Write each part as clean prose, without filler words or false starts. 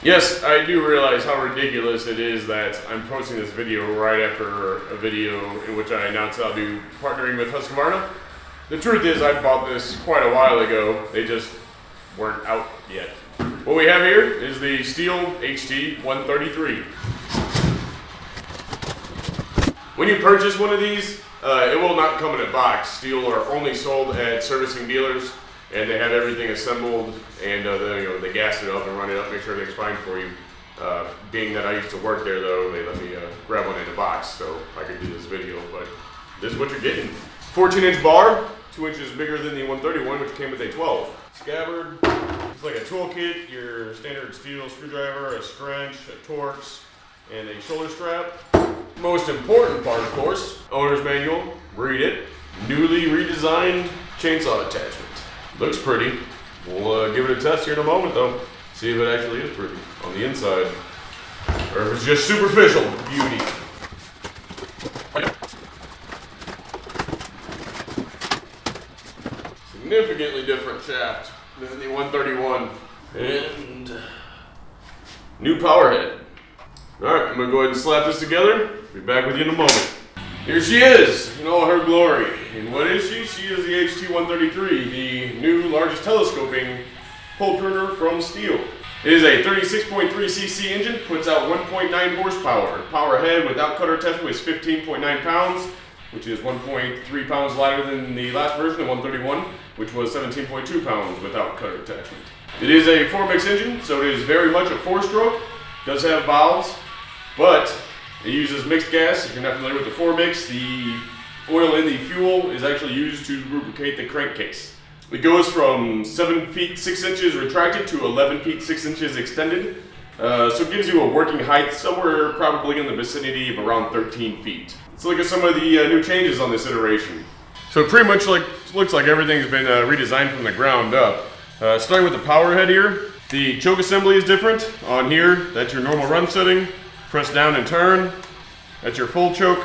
Yes, I do realize how ridiculous it is that I'm posting this video right after a video in which I announced I'll be partnering with Husqvarna. The truth is I bought this quite a while ago, they just weren't out yet. What we have here is the Stihl HT 133. When you purchase one of these, it will not come in a box. Stihl are only sold at servicing dealers, and they have everything assembled, and they gas it up and run it up, make sure everything's fine for you. Being that I used to work there though, they let me grab one in a box so I could do this video, but this is what you're getting. 14-inch bar, 2 inches bigger than the 131, which came with a 12. Scabbard, it's like a toolkit, your standard Stihl screwdriver, a wrench, a Torx, and a shoulder strap. Most important part, of course, owner's manual, read it, newly redesigned chainsaw attachment. Looks pretty. We'll give it a test here in a moment though. See if it actually is pretty on the inside. Or if it's just superficial beauty. Significantly different shaft than the 131. And new power head. Alright, I'm gonna go ahead and slap this together. Be back with you in a moment. Here she is, in all her glory. And what is she? She is the HT133, the new largest telescoping pole pruner from Stihl. It is a 36.3cc engine, puts out 1.9 horsepower. Power head without cutter attachment is 15.9 pounds, which is 1.3 pounds lighter than the last version, the 131, which was 17.2 pounds without cutter attachment. It is a 4-mix engine, so it is very much a 4-stroke. Does have valves, but it uses mixed gas. If you're not familiar with the 4-mix, the oil in the fuel is actually used to lubricate the crankcase. It goes from 7 feet 6 inches retracted to 11 feet 6 inches extended. So it gives you a working height somewhere probably in the vicinity of around 13 feet. Let's look at some of the new changes on this iteration. So it pretty much looks like everything's been redesigned from the ground up. Starting with the power head here, the choke assembly is different. On here, that's your normal run setting. Press down and turn. That's your full choke.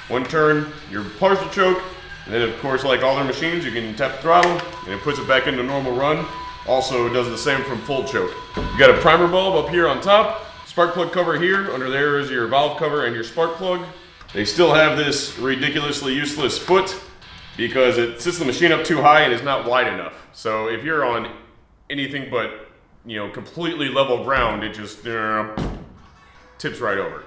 One turn, your partial choke. And then of course, like all their machines, you can tap the throttle and it puts it back into normal run. Also does the same from full choke. You got a primer bulb up here on top. Spark plug cover here. Under there is your valve cover and your spark plug. They still have this ridiculously useless foot because it sits the machine up too high and is not wide enough. So if you're on anything but completely level ground, it just tips right over.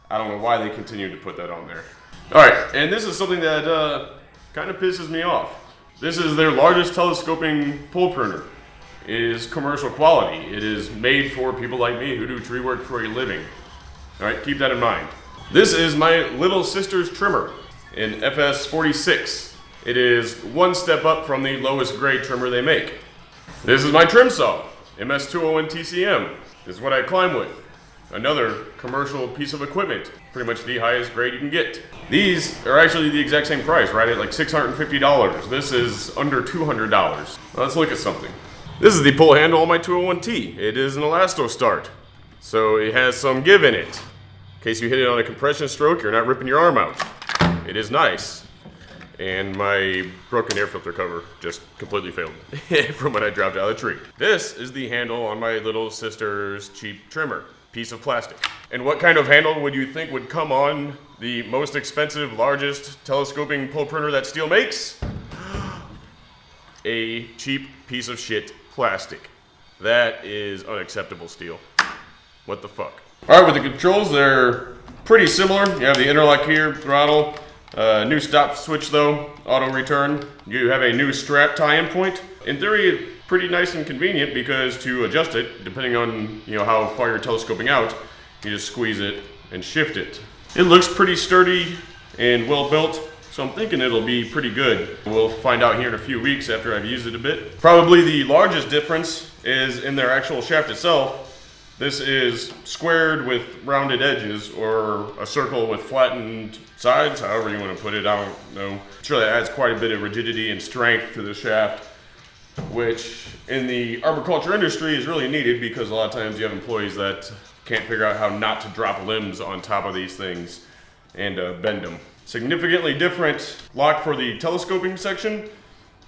I don't know why they continue to put that on there. Alright, and this is something that kind of pisses me off. This is their largest telescoping pole pruner. It is commercial quality. It is made for people like me who do tree work for a living. Alright, keep that in mind. This is my little sister's trimmer in FS46. It is one step up from the lowest grade trimmer they make. This is my trim saw, MS201 TCM. This is what I climb with. Another commercial piece of equipment, pretty much the highest grade you can get. These are actually the exact same price, right at like $650. This is under $200. Well, let's look at something. This is the pull handle on my 201T. It is an elasto start, so it has some give in it. In case you hit it on a compression stroke, you're not ripping your arm out. It is nice. And my broken air filter cover just completely failed from when I dropped out of the tree. This is the handle on my little sister's cheap trimmer. Piece of plastic. And what kind of handle would you think would come on the most expensive, largest telescoping pole pruner that Stihl makes? A cheap piece of shit plastic. That is unacceptable, Stihl. What the fuck? Alright, with the controls, they're pretty similar. You have the interlock here, throttle, new stop switch though, auto return. You have a new strap tie-in point. In theory, pretty nice and convenient because to adjust it, depending on how far you're telescoping out, you just squeeze it and shift it. It looks pretty sturdy and well built, so I'm thinking it'll be pretty good. We'll find out here in a few weeks after I've used it a bit. Probably the largest difference is in their actual shaft itself. This is squared with rounded edges, or a circle with flattened sides, however you want to put it, I don't know. I'm sure that adds quite a bit of rigidity and strength to the shaft, which in the arboriculture industry is really needed because a lot of times you have employees that can't figure out how not to drop limbs on top of these things and bend them. Significantly different lock for the telescoping section.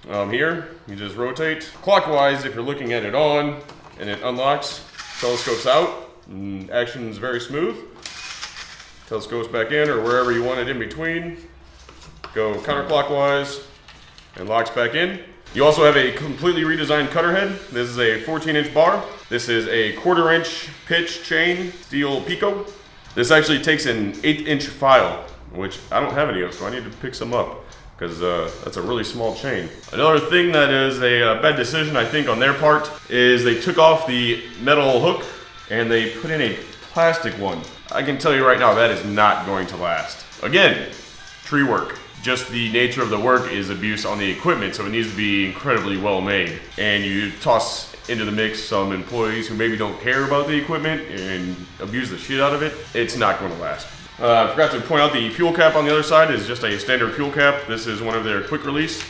Here, you just rotate clockwise if you're looking at it on, and it unlocks. Telescopes out, and action is very smooth. Telescopes back in or wherever you want it in between. Go counterclockwise and locks back in. You also have a completely redesigned cutter head. This is a 14-inch bar. This is a 1/4-inch pitch chain, Stihl Pico. This actually takes an 8-inch file, which I don't have any of, so I need to pick some up because that's a really small chain. Another thing that is a bad decision, I think, on their part is they took off the metal hook and they put in a plastic one. I can tell you right now that is not going to last. Again, tree work. Just the nature of the work is abuse on the equipment, so it needs to be incredibly well made. And you toss into the mix some employees who maybe don't care about the equipment and abuse the shit out of it, it's not going to last. I forgot to point out the fuel cap on the other side is just a standard fuel cap. This is one of their quick release.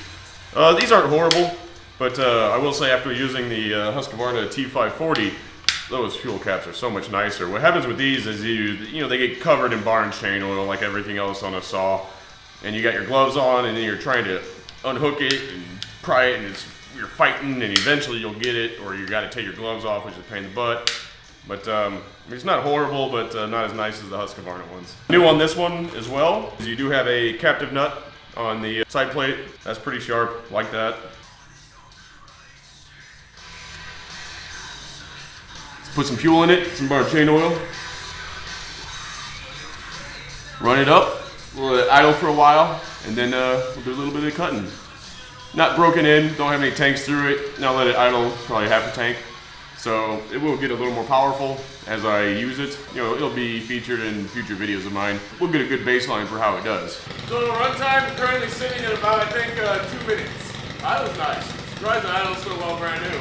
These aren't horrible, but I will say after using the Husqvarna T540, those fuel caps are so much nicer. What happens with these is you know, they get covered in bar and chain oil like everything else on a saw. And you got your gloves on, and then you're trying to unhook it and pry it, and you're fighting, and eventually you'll get it, or you got to take your gloves off, which is a pain in the butt. But it's not horrible, but not as nice as the Husqvarna ones. New on this one as well is you do have a captive nut on the side plate. That's pretty sharp, like that. Let's put some fuel in it, some bar and chain oil. Run it up. We'll let it idle for a while, and then we'll do a little bit of cutting. Not broken in, don't have any tanks through it. Now let it idle probably half a tank. So it will get a little more powerful as I use it. You know, it'll be featured in future videos of mine. We'll get a good baseline for how it does. So the runtime currently sitting at about, I think, 2 minutes. Idle's nice. Surprised the idle's so well brand new.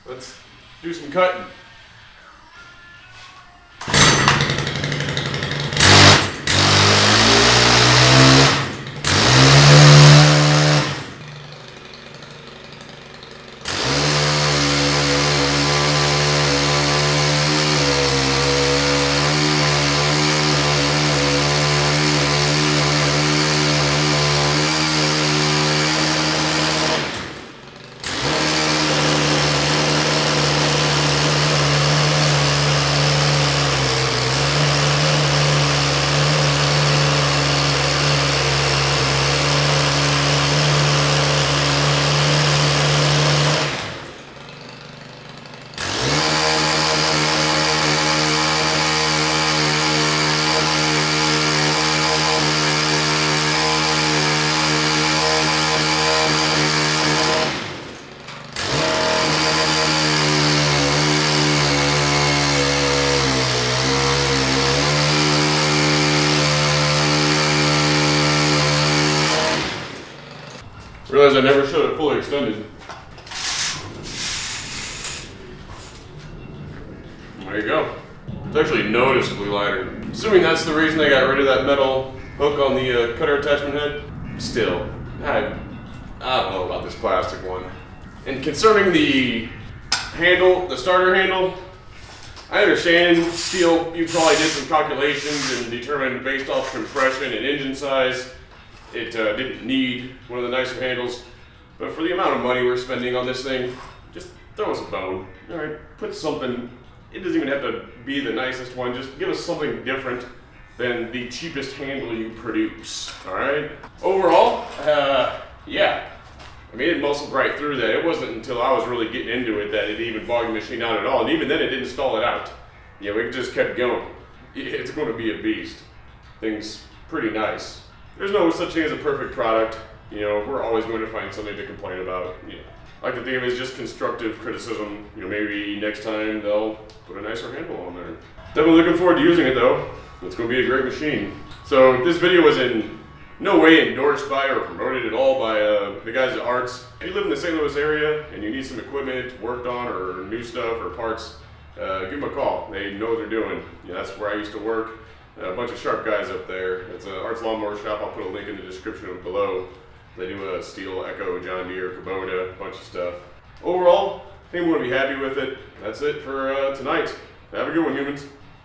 Let's do some cutting. Realized I never showed it fully extended. There you go. It's actually noticeably lighter. Assuming that's the reason they got rid of that metal hook on the cutter attachment head. Still, I don't know about this plastic one. And concerning the handle, the starter handle, I understand Stihl, you probably did some calculations and determined based off compression and engine size, it didn't need one of the nicer handles, but for the amount of money we're spending on this thing, just throw us a bone. All right, put something. It doesn't even have to be the nicest one. Just give us something different than the cheapest handle you produce. All right. Overall, yeah, I mean, it muscled right through that. It wasn't until I was really getting into it that it even bogged the machine out at all, and even then, it didn't stall it out. You know, it just kept going. It's going to be a beast. Thing's pretty nice. There's no such thing as a perfect product. You know, we're always going to find something to complain about. You know, I like to think of it as just constructive criticism. You know, maybe next time they'll put a nicer handle on there. Definitely looking forward to using it though. It's going to be a great machine. So this video was in no way endorsed by or promoted at all by the guys at Arts. If you live in the St. Louis area and you need some equipment worked on or new stuff or parts, give them a call. They know what they're doing. You know, that's where I used to work. A bunch of sharp guys up there. It's an Arts Lawnmower Shop. I'll put a link in the description below. They do a Stihl, Echo, John Deere, Kubota, a bunch of stuff. Overall, I think we're going to be happy with it. That's it for tonight. Have a good one, humans.